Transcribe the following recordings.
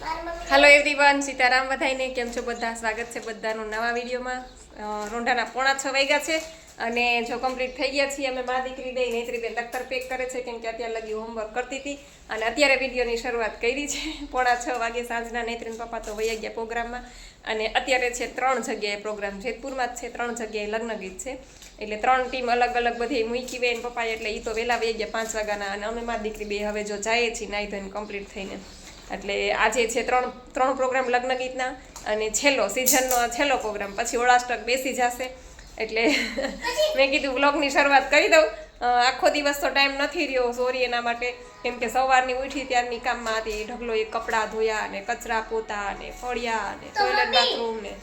Hello everyone, Sitaram बधाईने केम छो बधा। स्वागत है बधानु नवा विडियो में। रोंढाना 5:45 वाग्या छे अने जो कम्प्लीट थई गया छे अमे मां दीकरी बे नेत्री बे दफ्तर पेक करे छे केम के अत्यार लगी होमवर्क करती थी अने अत्यारे विडियोनी शरूआत करी छे। 5:45 वागे सांजना नेत्रीन पप्पा तो वई गया प्रोग्राम में अने अत्यारे छे 3 जग्याए प्रोग्राम जेतपुर में छे। 3 जग्याए लग्न गीत छे એટલે 3 ટીમ अलग अलग बधी मूकी वे पप्पा એટલે ઈ તો વેલા વઈ ગયા 5 વાગ્યાના અને અમે માર દીકરી બે હવે જો જાઈએ છીએ નાઈ ધોઈને કમ્પ્લીટ થઈને। એટલે આજે છે ત્રણ પ્રોગ્રામ લગ્ન ગીતના અને છેલ્લો સિઝનનો આ છેલ્લો પ્રોગ્રામ, પછી ઓળાષ્ટક બેસી જશે એટલે મેં કીધું વ્લોગની શરૂઆત કરી દઉં। આખો દિવસ તો ટાઈમ નથી રહ્યો, સોરી એના માટે, કેમ કે સવારની ઉઠી ત્યારની કામમાં હતી। ઢગલો એક કપડાં ધોયા અને કચરા પોતા અને ફળિયા અને ટોયલેટ બાથરૂમ ને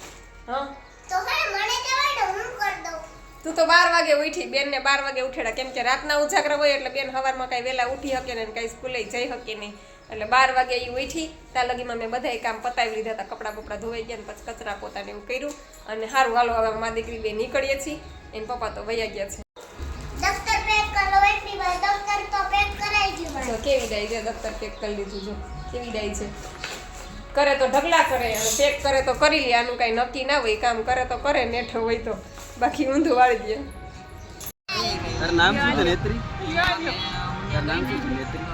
તો હે મને કહેવાય હું કરી દઉં। તું તો 12 વાગે ઉઠી, બેન ને 12 વાગે ઉઠેડા, કેમ કે રાતના ઉજાગરા હોય એટલે બેન સવારમાં કઈ વેલા ઉઠી શકે ને કઈ સ્કૂલે જઈ શકે નહીં એટલે 12 વાગે ઈ ઉઠી ત્યાં લગીમાં મેં બધાય કામ પતાવી લીધા હતા। કપડા બપડા ધોવાઈ ગયા ને પછી કચરા પોતાને એવું કર્યું અને હારું હાલો હવે મારી દીકરી બે નીકળીએ છીએ। એન પપ્પા તો વયા ગયા છે। દફતર પેક કરો એટલી વાર દફતર તો પેક કરાઈ ગયું જો કેવી ડાઈ છે, દફતર પેક કરી લીધું, જો કેવી ડાઈ છે। કરે તો ઢગલા કરે અને પેક કરે તો કરી લે, આનું કઈ નક્કી ના હોય, કામ કરે તો કરે, નેઠો હોય તો બાકી ઊંધું વાળી દે। તાર નામ શું છે નેત્રી? તાર નામ શું છે નેત્રી?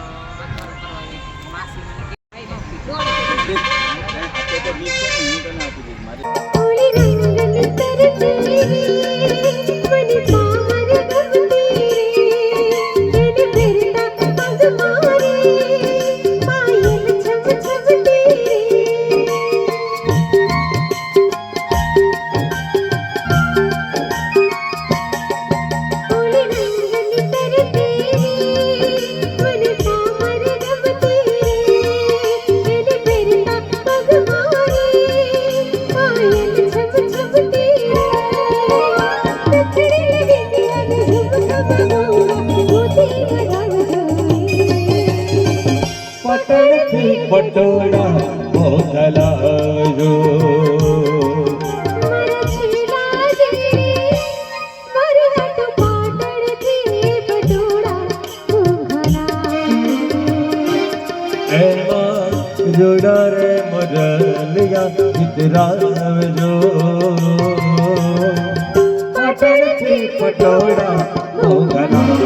पटोड़ा मोगलायो जोड़ा रे मुरलिया इतरा जो पटोड़ा मोगलायो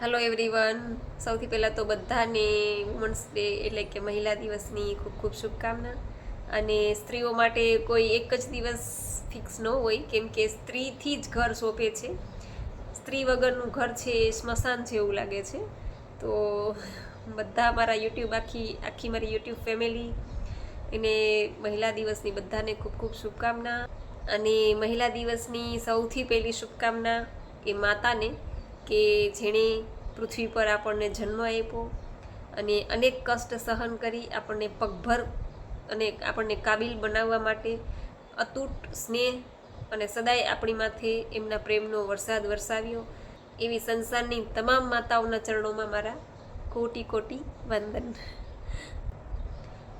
हेलो एवरीवन, સૌથી પહેલાં તો બધાને વુમન્સ ડે એટલે કે મહિલા દિવસની ખૂબ ખૂબ શુભકામના। અને સ્ત્રીઓ માટે કોઈ એક જ દિવસ ફિક્સ ન હોય, કેમ કે સ્ત્રીથી જ ઘર શોભે છે। સ્ત્રી વગરનું ઘર છે એ સ્મશાન જેવું લાગે છે। તો બધા મારા યુટ્યુબ આખી મારી યુટ્યુબ ફેમિલી એને મહિલા દિવસની બધાને ખૂબ ખૂબ શુભકામના। અને મહિલા દિવસની સૌથી પહેલી શુભકામના એ માતાને કે જેણે પૃથ્વી પર આપણને જન્મ આપ્યો અને અનેક કષ્ટ સહન કરી આપણને પગભર અને આપણને કાબિલ બનાવવા માટે અતૂટ સ્નેહ અને સદાય આપણી માથે એમના પ્રેમનો વરસાદ વરસાવ્યો। એવી સંસારની તમામ માતાઓના ચરણોમાં મારા કોટી કોટી વંદન।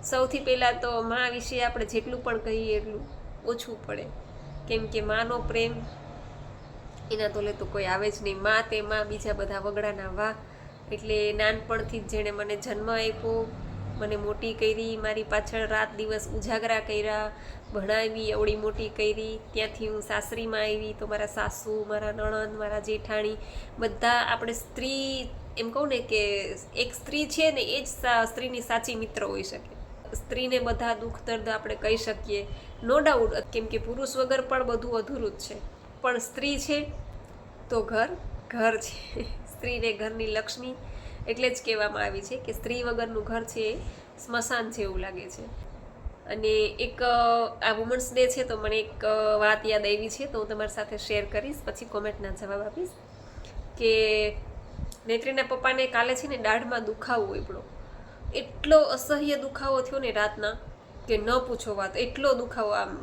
સૌથી પહેલાં તો મા વિશે આપણે જેટલું પણ કહીએ એટલું ઓછું પડે, કેમ કે માનો પ્રેમ એના તોલે તો કોઈ આવે જ નહીં. માં તે માં, બીજા બધા વગડાના વાહ. એટલે નાનપણથી જ જેણે મને જન્મ આપ્યો, મને મોટી કરી, મારી પાછળ રાત દિવસ ઉજાગરા કર્યા, ભણાવી, અવળી મોટી કરી. ત્યાંથી હું સાસરીમાં આવી તો મારા સાસુ, મારા નણંદ, મારા જેઠાણી બધા આપણે સ્ત્રી, એમ કહું ને કે એક સ્ત્રી છે ને એ જ સ્ત્રીની સાચી મિત્ર હોઈ શકે. સ્ત્રીને બધા દુઃખ દર્દ આપણે કહી શકીએ, નો ડાઉટ, કેમ કે પુરુષ વગર પણ બધું અધૂરું જ છે. પણ સ્ત્રી છે તો ઘર ઘર છે. સ્ત્રીને ઘરની લક્ષ્મી એટલે જ કહેવામાં આવી છે કે સ્ત્રી વગરનું ઘર છે એ સ્મશાન જેવું લાગે છે. અને એક આ વુમન્સ ડે છે તો મને એક વાત યાદ આવી છે, તો હું તમારી સાથે શેર કરીશ, પછી કોમેન્ટના જવાબ આપીશ. કે નેત્રીના પપ્પાને કાલે છે ને દાઢમાં દુખાવો ઉપડ્યો. એટલો અસહ્ય દુખાવો થયો ને રાતના કે ન પૂછો વાત. એટલો દુખાવો, આમ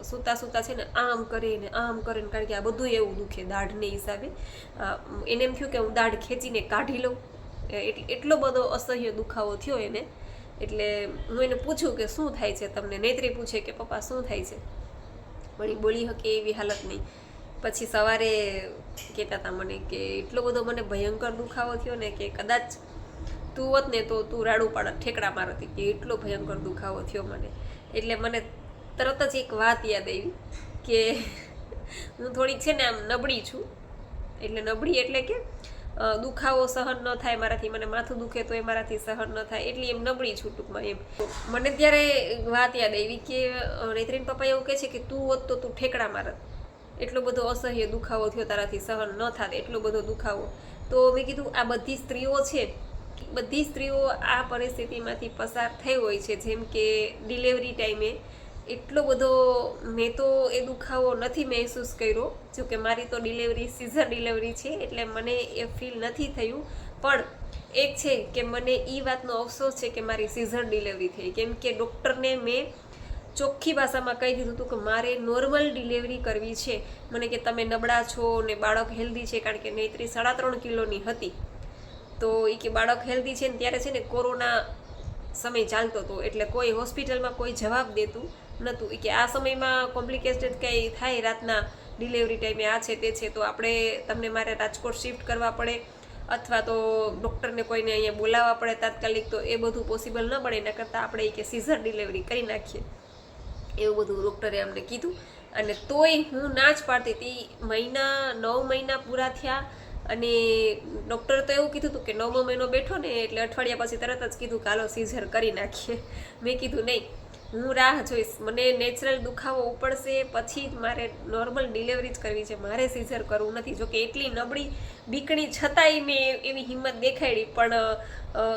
સૂતા સૂતા છે ને આમ કરીને આમ કરીને, કારણ કે આ બધું એવું દુખે દાઢને હિસાબે. એને એમ થયું કે હું દાઢ ખેંચીને કાઢી લઉં, એટલો બધો અસહ્ય દુખાવો થયો એને. એટલે હું એને પૂછું કે શું થાય છે તમને? નેત્રી પૂછે કે પપ્પા શું થાય છે? વળી બોલી શકે એવી હાલત નહીં. પછી સવારે કહેતા હતા મને કે એટલો બધો મને ભયંકર દુખાવો થયો ને કે કદાચ તું હોત ને તો તું રાડું પાડત, ઠેકડા મારતી, કે એટલો ભયંકર દુખાવો થયો મને. એટલે મને તરત જ એક વાત યાદ આવી કે હું થોડીક છે ને આમ નબળી છું. એટલે નબળી એટલે કે દુખાવો સહન ન થાય મારાથી, મને માથું દુખે તો એ મારાથી સહન ન થાય, એટલી એમ નબળી છું ટૂંકમાં એમ. મને ત્યારે વાત યાદ આવી કે નેત્રીન પપ્પા એવું કહે છે કે તું હોત તો તું ઠેકડા મારત, એટલો બધો અસહ્ય દુખાવો થયો, તારાથી સહન ન થાય એટલો બધો દુખાવો. તો મેં કીધું આ બધી સ્ત્રીઓ છે, બધી સ્ત્રીઓ આ પરિસ્થિતિમાંથી પસાર થઈ હોય છે. જેમ કે ડિલિવરી ટાઈમે એટલો બધો મેં તો એ દુખાવો નથી મહેસૂસ કર્યો, જોકે મારી તો ડિલિવરી સીઝર ડિલિવરી છે એટલે મને એ ફીલ નથી થયું. પણ એક છે કે મને એ વાતનો અફસોસ છે કે મારી સીઝર ડિલિવરી થઈ, કેમ કે ડૉક્ટરને મેં ચોખ્ખી ભાષામાં કહી દીધું હતું કે મારે નોર્મલ ડિલિવરી કરવી છે. મને કે તમે નબળા છો ને બાળક હેલ્ધી છે, કારણ કે નેત્રી 3.5 કિલોની હતી. તો એ કે બાળક હેલ્ધી છે ને ત્યારે છે ને કોરોના સમય ચાલતો હતો, એટલે કોઈ હોસ્પિટલમાં કોઈ જવાબ દેતું નહોતું. એ કે આ સમયમાં કોમ્પ્લિકેટેડ કંઈ થાય રાતના ડિલિવરી ટાઈમે આ છે તે છે તો આપણે તમને મારે રાજકોટ શિફ્ટ કરવા પડે, અથવા તો ડૉક્ટરને કોઈને અહીંયા બોલાવવા પડે તાત્કાલિક. તો એ બધું પોસિબલ ન બને, એના કરતાં આપણે કે સીઝર ડિલિવરી કરી નાખીએ, એવું બધું ડૉક્ટરે અમને કીધું. અને તોય હું ના જ પાડતી હતી. 9 મહિના પૂરા થયા અને ડૉક્ટરે તો એવું કીધું હતું કે 9મો મહિનો બેઠો ને એટલે અઠવાડિયા પછી તરત જ કીધું કે હાલો સીઝર કરી નાખીએ. મેં કીધું નહીં, હું રાહ જોઈશ, મને નેચરલ દુખાવો ઉપડશે પછી જ મારે નોર્મલ ડિલિવરી જ કરવી છે, મારે સીઝર કરવું નથી. જોકે એટલી નબળી બીકણી છતાંય મેં એવી હિંમત દેખાડી, પણ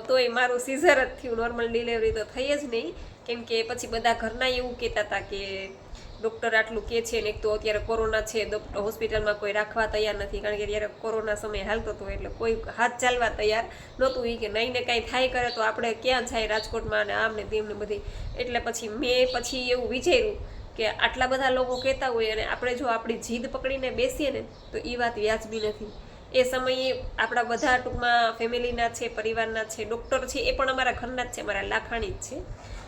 તોય મારું સીઝર જ થયું, નોર્મલ ડિલિવરી તો થઈ જ નહીં. કેમ કે પછી બધા ઘરના એવું કહેતા હતા કે ડૉક્ટર આટલું કહે છે ને, એક તો અત્યારે કોરોના છે, હોસ્પિટલમાં કોઈ રાખવા તૈયાર નથી, કારણ કે ત્યારે કોરોના સમય હાલતો હતો એટલે કોઈ હાથ ચાલવા તૈયાર નહોતું. એ કે નહીં ને કાંઈ થાય કરે તો આપણે ક્યાં જાય રાજકોટમાં અને આમ ને તેમ ને બધી. એટલે પછી મેં એવું વિચાર્યું કે આટલા બધા લોકો કહેતા હોય અને આપણે જો આપણી જીદ પકડીને બેસીએ ને તો એ વાત વ્યાજબી નથી. એ સમયે આપણા બધા ટૂંકમાં ફેમિલીના છે, પરિવારના છે, ડૉક્ટર છે એ પણ અમારા ઘરના જ છે, અમારા લાખાણી જ છે,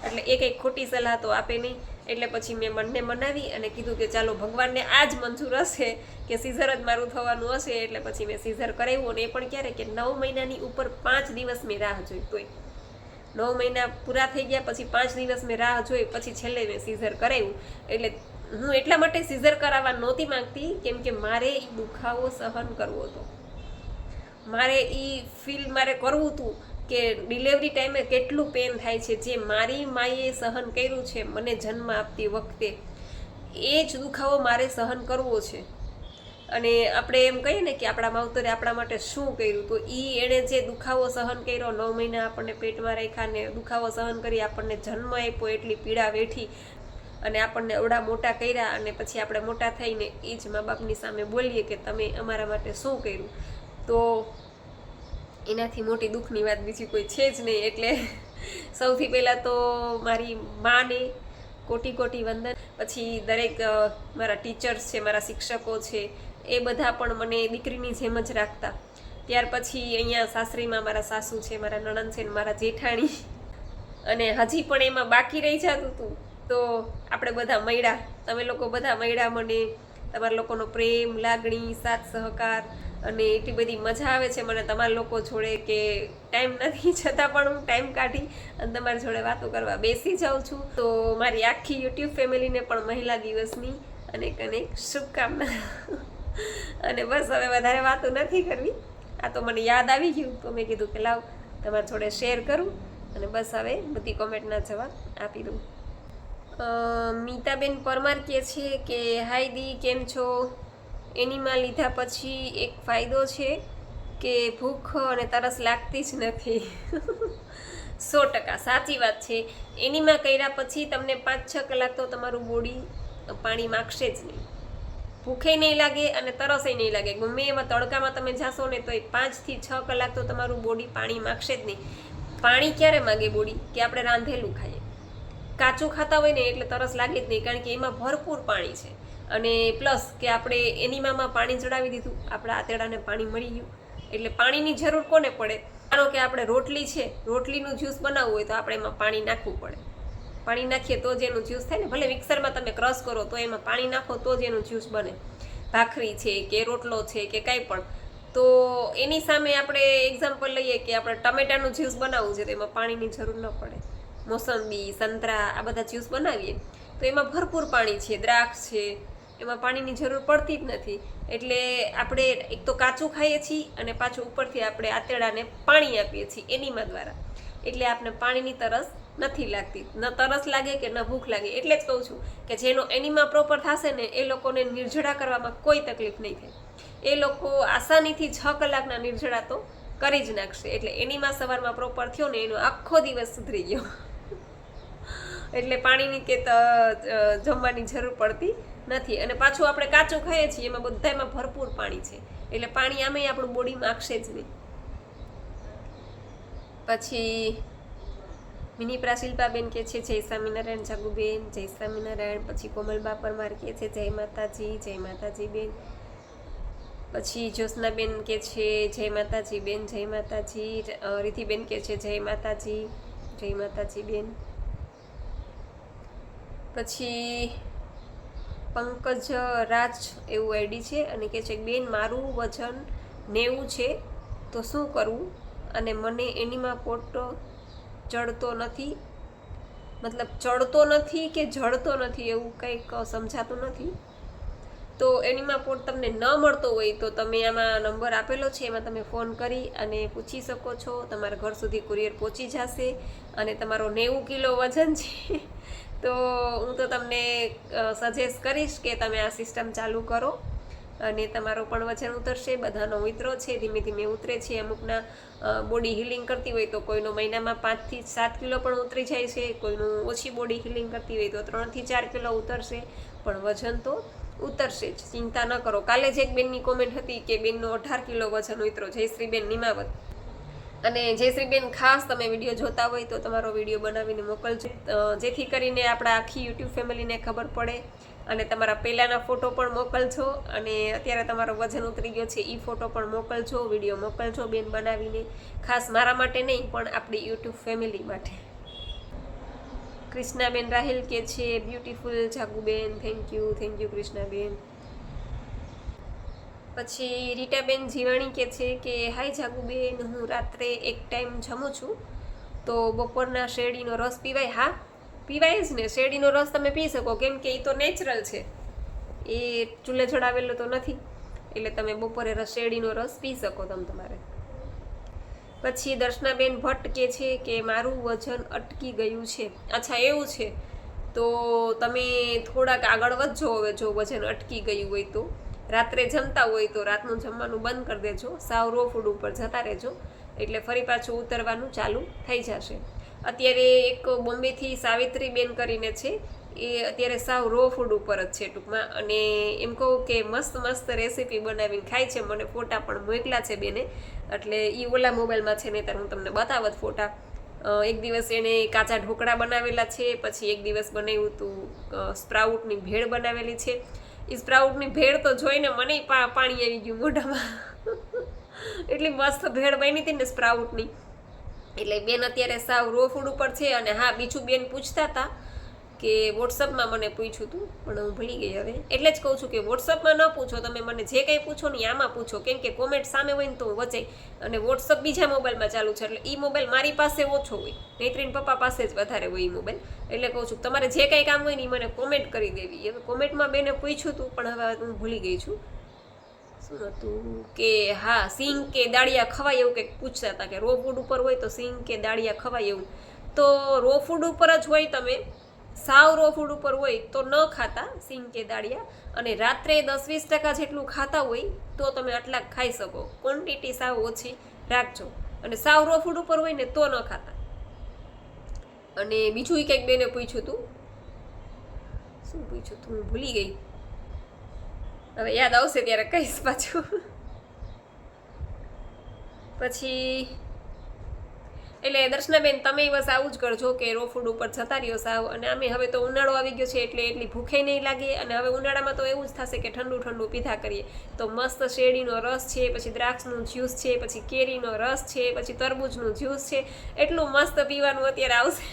એટલે એ કંઈ ખોટી સલાહ તો આપે નહીં. એટલે પછી મેં મનને મનાવી અને કીધું કે ચાલો ભગવાનને આ જ મંજૂર હશે કે સીઝર જ મારું થવાનું હશે. એટલે પછી મેં સીઝર કરાવ્યું. અને એ પણ ક્યારે કે 9 મહિનાની ઉપર 5 દિવસ મેં રાહ જોઈ. તોય 9 મહિના પૂરા થઈ ગયા પછી 5 દિવસ મેં રાહ જોઈ, પછી છેલ્લે મેં સીઝર કરાવ્યું. એટલે હું એટલા માટે સીઝર કરાવવા નહોતી માંગતી કેમ કે મારે એ દુખાવો સહન કરવો હતો, મારે એ ફીલ મારે કરવું હતું કે ડિલિવરી ટાઈમે કેટલું પેન થાય છે, જે મારી માએ સહન કર્યું છે મને જન્મ આપતી વખતે, એ જ દુખાવો મારે સહન કરવો છે. અને આપણે એમ કહીએ ને કે આપણા માવતરે આપણા માટે શું કર્યું, તો એણે જે દુખાવો સહન કર્યો, 9 મહિના આપણને પેટમાં રાખ્યા ને દુખાવો સહન કરી આપણને જન્મ આપ્યો, એટલી પીડા વેઠી અને આપણને અવડા મોટા કર્યા, અને પછી આપણે મોટા થઈને એ જ મા બાપની સામે બોલીએ કે તમે અમારા માટે શું કર્યું, તો એનાથી મોટી દુઃખની વાત બીજી કોઈ છે જ નહીં. એટલે સૌથી પહેલાં તો મારી માને કોટી કોટી વંદન. પછી દરેક મારા ટીચર્સ છે, મારા શિક્ષકો છે, એ બધા પણ મને દીકરીની જેમ જ રાખતા. ત્યાર પછી અહીંયા સાસરીમાં મારા સાસુ છે, મારા નણંદ છે ને મારા જેઠાણી, અને હજી પણ એમાં બાકી રહી જતું હતું તો આપણે બધા મળ્યા, તમે લોકો બધા મળ્યા, મને તમારા લોકોનો પ્રેમ, લાગણી, સાથ સહકાર અને એટલી બધી મજા આવે છે મને તમારા લોકો જોડે કે ટાઈમ નથી છતાં પણ હું ટાઈમ કાઢી અને તમારી જોડે વાતો કરવા બેસી જાઉં છું. તો મારી આખી યુટ્યુબ ફેમિલીને પણ મહિલા દિવસની અનેક અનેક શુભકામના. અને બસ હવે વધારે વાતો નથી કરવી, આ તો મને યાદ આવી ગયું તો મેં કીધું કે લાવ તમારી જોડે શેર કરું અને બસ હવે બધી કોમેન્ટના જવાબ આપી દઉં. મીતાબેન પરમાર કહે છે કે હાય દી કેમ છો? એનીમાં લીધા પછી એક ફાયદો છે કે ભૂખ અને તરસ લાગતી જ નથી. 100% સાચી વાત છે. એનીમાં કર્યા પછી તમને 5-6 કલાક તો તમારું બોડી પાણી માગશે જ નહીં, ભૂખે નહીં લાગે અને તરસે નહીં લાગે. ગમે એમાં તડકામાં તમે જાશો ને તો એ 5 થી 6 કલાક તો તમારું બોડી પાણી માગશે જ નહીં. પાણી ક્યારે માગે બોડી? કે આપણે રાંધેલું ખાઈએ. કાચું ખાતા હોય ને એટલે તરસ લાગે જ નહીં, કારણ કે એમાં ભરપૂર પાણી છે. અને પ્લસ કે આપણે એનીમામાં પાણી ચડાવી દીધું, આપણા આતેડાને પાણી મળી ગયું, એટલે પાણીની જરૂર કોને પડે? માનો કે આપણે રોટલી છે, રોટલીનું જ્યુસ બનાવવું હોય તો આપણે એમાં પાણી નાખવું પડે. પાણી નાખીએ તો જ એનું જ્યુસ થાય ને. ભલે મિક્સરમાં તમે ક્રશ કરો તો એમાં પાણી નાખો તો જ એનું જ્યુસ બને. ભાખરી છે કે રોટલો છે કે કાંઈ પણ. તો એની સામે આપણે એક્ઝામ્પલ લઈએ કે આપણે ટમેટાનું જ્યુસ બનાવવું છે તો એમાં પાણીની જરૂર ન પડે. મોસંબી, સંતરા આ બધા જ્યુસ બનાવીએ તો એમાં ભરપૂર પાણી છે. દ્રાક્ષ છે, એમાં પાણીની જરૂર પડતી જ નથી. એટલે આપણે એક તો કાચું ખાઈએ છીએ અને પાછું ઉપરથી આપણે આતેડાને પાણી આપીએ છીએ એનીમા દ્વારા. એટલે આપણે પાણીની તરસ નથી લાગતી, ન તરસ લાગે કે ન ભૂખ લાગે. એટલે જ કહું છું કે જેનો એનીમા પ્રોપર થશે ને એ લોકોને નિર્જળા કરવામાં કોઈ તકલીફ નહીં થાય. એ લોકો આસાનીથી 6 કલાકના નિર્જળા તો કરી જ નાખશે. એટલે એનીમા સવારમાં પ્રોપર થયો ને એનો આખો દિવસ સુધરી ગયો. એટલે પાણીની કે જમવાની જરૂર પડતી નથી. અને પાછું આપણે કાચું ખાઈએ છીએ એમાં બધામાં ભરપૂર પાણી છે, એટલે પાણી આમેય આપણું બોડી માગશે જ નહીં. પછી મિની પ્રાશિલ્પાબેન કહે છે જય સ્વામિનારાયણ જાગુબેન, જય સ્વામિનારાયણ. પછી કોમલબા પરમાર કહે છે જય માતાજી, જય માતાજી બેન. પછી જ્યોત્સનાબેન કહે છે જય માતાજી બેન, જય માતાજી. રિધિબેન કહે છે જય માતાજી, જય માતાજી બેન. પછી પંકજ રાજ એવું આઈડી છે અને કહે છે બેન મારું વજન 90 છે તો શું કરવું? અને મને એનીમાં પોટ ચડતો નથી, મતલબ ચડતો નથી કે જડતો નથી એવું કંઈક સમજાતું નથી. તો એનીમાં પોટ તમને ન મળતો હોય તો તમે આમાં નંબર આપેલો છે, એમાં તમે ફોન કરી અને પૂછી શકો છો. તમારા ઘર સુધી કુરિયર પહોંચી જશે. અને તમારો 90 કિલો વજન છે તો હું તો તમને સજેસ્ટ કરીશ કે તમે આ સિસ્ટમ ચાલુ કરો અને તમારો પણ વજન ઉતરશે. બધાનો મિત્રો છે, ધીમે ધીમે ઉતરે છે. અમુકના બોડી હિલિંગ કરતી હોય તો કોઈનો મહિનામાં 5 થી 7 કિલો પણ ઉતરી જાય છે, કોઈનું ઓછી બોડી હિલિંગ કરતી હોય તો 3 થી 4 કિલો ઉતરશે, પણ વજન તો ઉતરશે જ, ચિંતા ન કરો. કાલે જ એક બેનની કોમેન્ટ હતી કે બેનનો 18 કિલો વજન ઉતરો, જયશ્રીબેન નિમાવત. અને જયશ્રીબેન ખાસ તમે વિડીયો જોતા હોય તો તમારો વિડીયો બનાવીને મોકલજો, જેથી કરીને આપણા આખી યુટ્યુબ ફેમિલીને ખબર પડે. અને તમારા પહેલાંના ફોટો પણ મોકલજો અને અત્યારે તમારો વજન ઉતરી ગયો છે એ ફોટો પણ મોકલજો, વિડીયો મોકલજો બેન બનાવીને. ખાસ મારા માટે નહીં પણ આપણી યુટ્યુબ ફેમિલી માટે. કૃષ્ણાબેન રાહિલ કે છે બ્યુટીફુલ જાગુબેન, થેન્ક યુ કૃષ્ણાબેન. પછી રીટાબેન જીવાણી કે છે કે હાય જાગુબેન, હું રાત્રે એક ટાઈમ જમું છું તો બપોરના શેરડીનો રસ પીવાય? હા પીવાય જ ને. શેરડીનો રસ તમે પી શકો, કેમ કે એ તો નેચરલ છે, એ ચૂલે ચડાવેલો તો નથી. એટલે તમે બપોરે શેરડીનો રસ પી શકો તમારે. પછી દર્શનાબેન ભટ્ટ કે છે કે મારું વજન અટકી ગયું છે. અચ્છા એવું છે, તો તમે થોડાક આગળ વધજો. હવે જો વજન અટકી ગયું હોય તો રાત્રે જમતા હોય તો રાતનું જમવાનું બંધ કરી દેજો, સાવ રો ફૂડ ઉપર જતા રહેજો, એટલે ફરી પાછું ઉતરવાનું ચાલુ થઈ જશે. અત્યારે એક બોમ્બેથી સાવિત્રી બેન કરીને છે, એ અત્યારે સાવ રો ફૂડ ઉપર જ છે ટૂંકમાં. અને એમ કહું કે મસ્ત મસ્ત રેસીપી બનાવીને ખાય છે. મને ફોટા પણ મોકલા છે બેને, એટલે એ ઓલા મોબાઈલમાં છે ને ત્યારે હું તમને બતાવત ફોટા. એક દિવસ એણે કાચા ઢોકળા બનાવેલા છે, પછી એક દિવસ બનાવ્યું હતું સ્પ્રાઉટની ભેળ બનાવેલી છે. એ સ્પ્રાઉટની ભેળ તો જોઈને મને પાણી આવી ગયું મોઢામાં. એટલી મસ્ત ભેળ બની હતી ને સ્પ્રાઉટની. એટલે બેન અત્યારે સાવ રો ફૂડ ઉપર છે. અને હા, બીજું બેન પૂછતા હતા કે વોટ્સઅપમાં મને પૂછ્યું હતું પણ હું ભૂલી ગઈ હવે. એટલે જ કહું છું કે વોટ્સઅપમાં ન પૂછો, તમે મને જે કંઈ પૂછો ને આમાં પૂછો, કેમ કે કોમેન્ટ સામે હોય ને તો હું વચાઈ, અને વોટ્સઅપ બીજા મોબાઈલમાં ચાલુ છે એટલે એ મોબાઈલ મારી પાસે ઓછો હોય, નૈત્રીન પપ્પા પાસે જ વધારે હોય એ મોબાઈલ. એટલે કહું છું તમારે જે કંઈ કામ હોય ને એ મને કોમેન્ટ કરી દેવી. હવે કોમેન્ટમાં બેને પૂછ્યું હતું પણ હવે હું ભૂલી ગઈ છું શું હતું કે હા, સિંગ કે દાળિયા ખવાય એવું કંઈક પૂછતા હતા કે રો ફૂડ ઉપર હોય તો સિંગ કે દાળિયા ખવાય એવું. તો રો ફૂડ ઉપર જ હોય, તમે સાવ રો ફૂડ ઉપર હોય તો ન ખાતા સિંગ કે દાળિયા, અને રાત્રે 10-20% જેટલું ખાતા હોય તો તમે આટલા ખાઈ શકો. ક્વોન્ટિટી સાવ ઓછી રાખજો, અને સાવ રો ફૂડ ઉપર હોય ને તો ન ખાતા. અને બીજું કંઈક બેને પૂછ્યું હતું, શું પૂછ્યું હતું હું ભૂલી ગઈ, હવે યાદ આવશે ત્યારે કહીશ પાછું. પછી એટલે દર્શનાબેન તમે બસ આવું જ કરજો કે રો ફૂડ ઉપર જતા રહ્યો સાવ. અને અમે હવે તો ઉનાળો આવી ગયો છે એટલે એટલી ભૂખે નહીં લાગે, અને હવે ઉનાળામાં તો એવું જ થશે કે ઠંડુ ઠંડુ પીધા કરીએ. તો મસ્ત શેરડીનો રસ છે, પછી દ્રાક્ષનું જ્યુસ છે, પછી કેરીનો રસ છે, પછી તરબૂચનું જ્યુસ છે, એટલું મસ્ત પીવાનું અત્યારે આવશે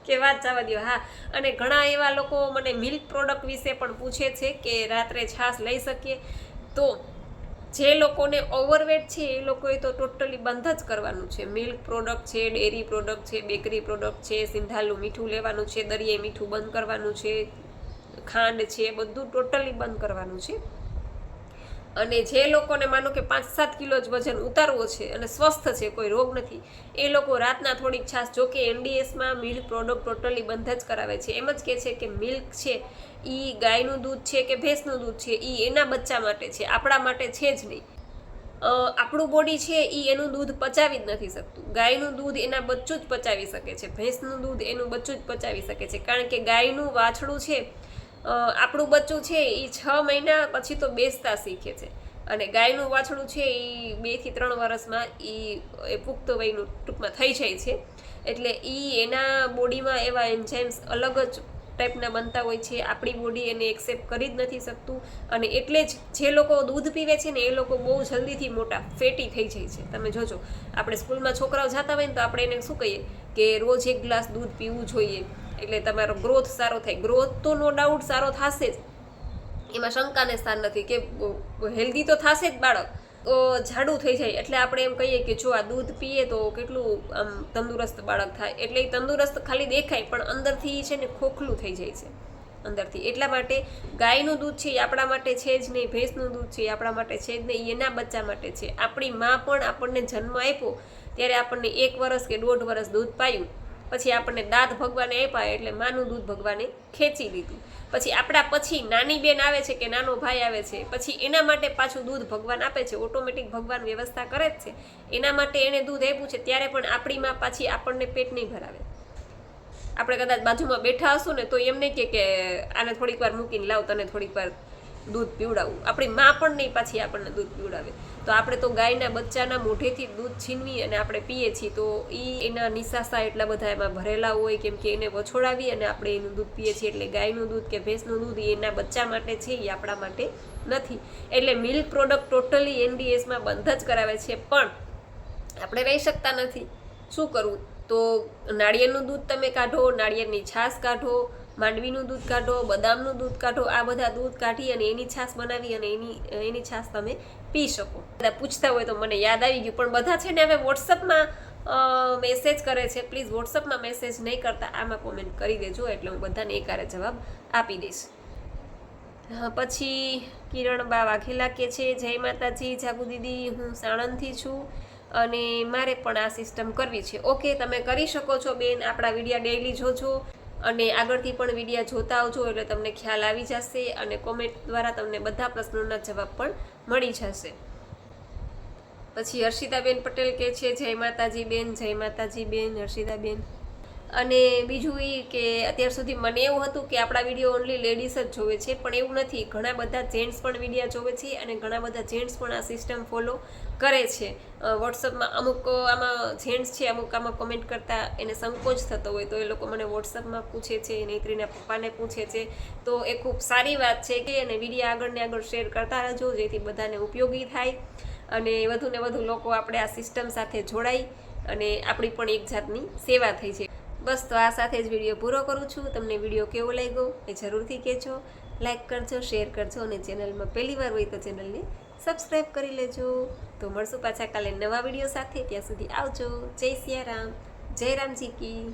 કે વાત જવા દો. હા, અને ઘણા એવા લોકો મને મિલ્ક પ્રોડક્ટ વિશે પણ પૂછે છે કે રાત્રે છાશ લઈ શકીએ. તો જે લોકોને ઓવરવેટ છે એ લોકોએ તો ટોટલી બંધ જ કરવાનું છે. મિલ્ક પ્રોડક્ટ છે, ડેરી પ્રોડક્ટ છે, બેકરી પ્રોડક્ટ છે, સિંધાલું મીઠું લેવાનું છે, દરિયાઈ મીઠું બંધ કરવાનું છે, ખાંડ છે, બધું ટોટલી બંધ કરવાનું છે. અને જે લોકોને માનો કે 5-7 કિલો જ વજન ઉતારવો છે અને સ્વસ્થ છે, કોઈ રોગ નથી, એ લોકો રાતના થોડીક છાશ, જો કે NDSમાં મિલ્ક પ્રોડક્ટ ટોટલી બંધ જ કરાવે છે. એમ જ કહે છે કે મિલ્ક છે એ ગાયનું દૂધ છે કે ભેંસનું દૂધ છે એ એના બચ્ચા માટે છે, આપણા માટે છે જ નહીં. આપણું બોડી છે એ એનું દૂધ પચાવી જ નથી શકતું. ગાયનું દૂધ એના બચ્ચું જ પચાવી શકે છે, ભેંસનું દૂધ એનું બચ્ચું જ પચાવી શકે છે, કારણ કે ગાયનું વાછડું છે, આપણું બચ્ચું છે એ 6 મહિના પછી તો બેસતા શીખે છે, અને ગાયનું વાછડું છે એ 2 થી 3 વર્ષમાં એ પુખ્ત વયનું ટૂંકમાં થઈ જાય છે. એટલે એના બોડીમાં એવા એન્ઝાઇમ્સ અલગ જ ટાઈપના બનતા હોય છે, આપણી બોડી એને એક્સેપ્ટ કરી જ નથી શકતું. અને એટલે જ જે લોકો દૂધ પીવે છે ને એ લોકો બહુ જલ્દીથી મોટા ફેટી થઈ જાય છે. તમે જોજો, આપણે સ્કૂલમાં છોકરાઓ જતા હોય ને તો આપણે એને શું કહીએ કે રોજ 1 ગ્લાસ દૂધ પીવું જોઈએ, એટલે તમારો ગ્રોથ સારો થાય. ગ્રોથ તો નો ડાઉટ સારો થશે જ, એમાં શંકાને સ્થાન નથી, કે હેલ્ધી તો થશે જ બાળક, તો જાડું થઈ જાય. એટલે આપણે એમ કહીએ કે જો આ દૂધ પીએ તો કેટલું આમ તંદુરસ્ત બાળક થાય. એટલે એ તંદુરસ્ત ખાલી દેખાય પણ અંદરથી છે ને ખોખલું થઈ જાય છે અંદરથી. એટલા માટે ગાયનું દૂધ છે એ આપણા માટે છે જ નહીં, ભેંસનું દૂધ છે એ આપણા માટે છે જ નહીં, એના બચ્ચા માટે છે. આપણી માં પણ આપણને જન્મ આપ્યો ત્યારે આપણને 1 વર્ષ કે 1.5 વર્ષ દૂધ પાયું, પછી આપણને દાંત ભગવાને આપ્યા એટલે માનું દૂધ ભગવાને ખેંચી લીધું. પછી આપણા પછી નાની બેન આવે છે કે નાનો ભાઈ આવે છે, પછી એના માટે પાછું દૂધ ભગવાન આપે છે, ઓટોમેટિક ભગવાન વ્યવસ્થા કરે જ છે. એના માટે એણે દૂધ આપ્યું છે, ત્યારે પણ આપણી માં પાછી આપણને પેટ નહીં ભરાવે. આપણે કદાચ બાજુમાં બેઠા હશું ને તો એમ નહીં કે આને થોડીક વાર મૂકીને લાવ તને થોડીક વાર દૂધ પીવડાવું, આપણી માં પણ નહીં પાછી આપણને દૂધ પીવડાવે. તો આપણે તો ગાયના બચ્ચાના મોઢેથી દૂધ છીનવી અને આપણે પીએ છીએ, તો એના નિશાસા એટલા બધા એમાં ભરેલા હોય, કેમ કે એને વછોડાવી અને આપણે એનું દૂધ પીએ છીએ. એટલે ગાયનું દૂધ કે ભેંસનું દૂધ એના બચ્ચા માટે છે, એ આપણા માટે નથી. એટલે મિલ્ક પ્રોડક્ટ ટોટલી NDSમાં બંધ જ કરાવે છે, પણ આપણે રહી શકતા નથી. શું કરવું? તો નાળિયેરનું દૂધ તમે કાઢો, નાળિયેરની છાશ કાઢો, માંડવીનું દૂધ કાઢો, બદામનું દૂધ કાઢો, આ બધા દૂધ કાઢી અને એની છાશ બનાવી અને એની છાશ તમે પી શકો. બધા પૂછતા હોય તો મને યાદ આવી ગયું, પણ બધા છે ને હવે વોટ્સઅપમાં મેસેજ કરે છે. પ્લીઝ વોટ્સઅપમાં મેસેજ નહીં કરતા, આમાં કોમેન્ટ કરી દેજો એટલે હું બધાને એકારે જવાબ આપી દઈશ. પછી કિરણબા વાઘેલા કે છે, જય માતાજી જાગુ દીદી, હું સાણંદથી છું અને મારે પણ આ સિસ્ટમ કરવી છે. ઓકે, તમે કરી શકો છો બેન. આપણા વિડીયા ડેઈલી જોજો અને આગળથી પણ વિડીયા જોતા આવજો એટલે તમને ખ્યાલ આવી જશે, અને કોમેન્ટ દ્વારા તમને બધા પ્રશ્નોના જવાબ પણ મળી જશે. પછી હર્ષિતાબેન પટેલ કે છે, જય માતાજી બેન, જય માતાજી બેન હર્ષિતાબેન. અને બીજું એ કે અત્યાર સુધી મને એવું હતું કે આપણા વિડીયો ઓનલી લેડીઝ જ જોવે છે, પણ એવું નથી. ઘણા બધા જેન્ટ્સ પણ વિડીયા જોવે છે અને ઘણા બધા જેન્ટ્સ પણ આ સિસ્ટમ ફોલો કરે છે. વોટ્સઅપમાં અમુક આમાં જેન્ટ્સ છે, અમુક આમાં કોમેન્ટ કરતા એને સંકોચ થતો હોય તો એ લોકો મને વોટ્સઅપમાં પૂછે છે, નૈત્રીના પપ્પાને પૂછે છે. તો એ ખૂબ સારી વાત છે કે એને વિડીયો આગળ ને આગળ શેર કરતા રહેજો, જેથી બધાને ઉપયોગી થાય અને વધુ ને વધુ લોકો આપણે આ સિસ્ટમ સાથે જોડાઈ અને આપણી પણ એક જાતની સેવા થઈ છે. બસ તો આ સાથે જ વિડીયો પૂરો કરું છું. તમને વિડીયો કેવો લાગ્યો એ જરૂરથી કહેજો. લાઈક કરજો, શેર કરજો અને ચેનલમાં પહેલી વાર હોય તો ચેનલને સબસ્ક્રાઈબ કરી લેજો. તો મળશું પાછા કાલે નવા વિડીયો સાથે. ત્યાં સુધી આવજો. જય સિયારામ, જય રામજી કી.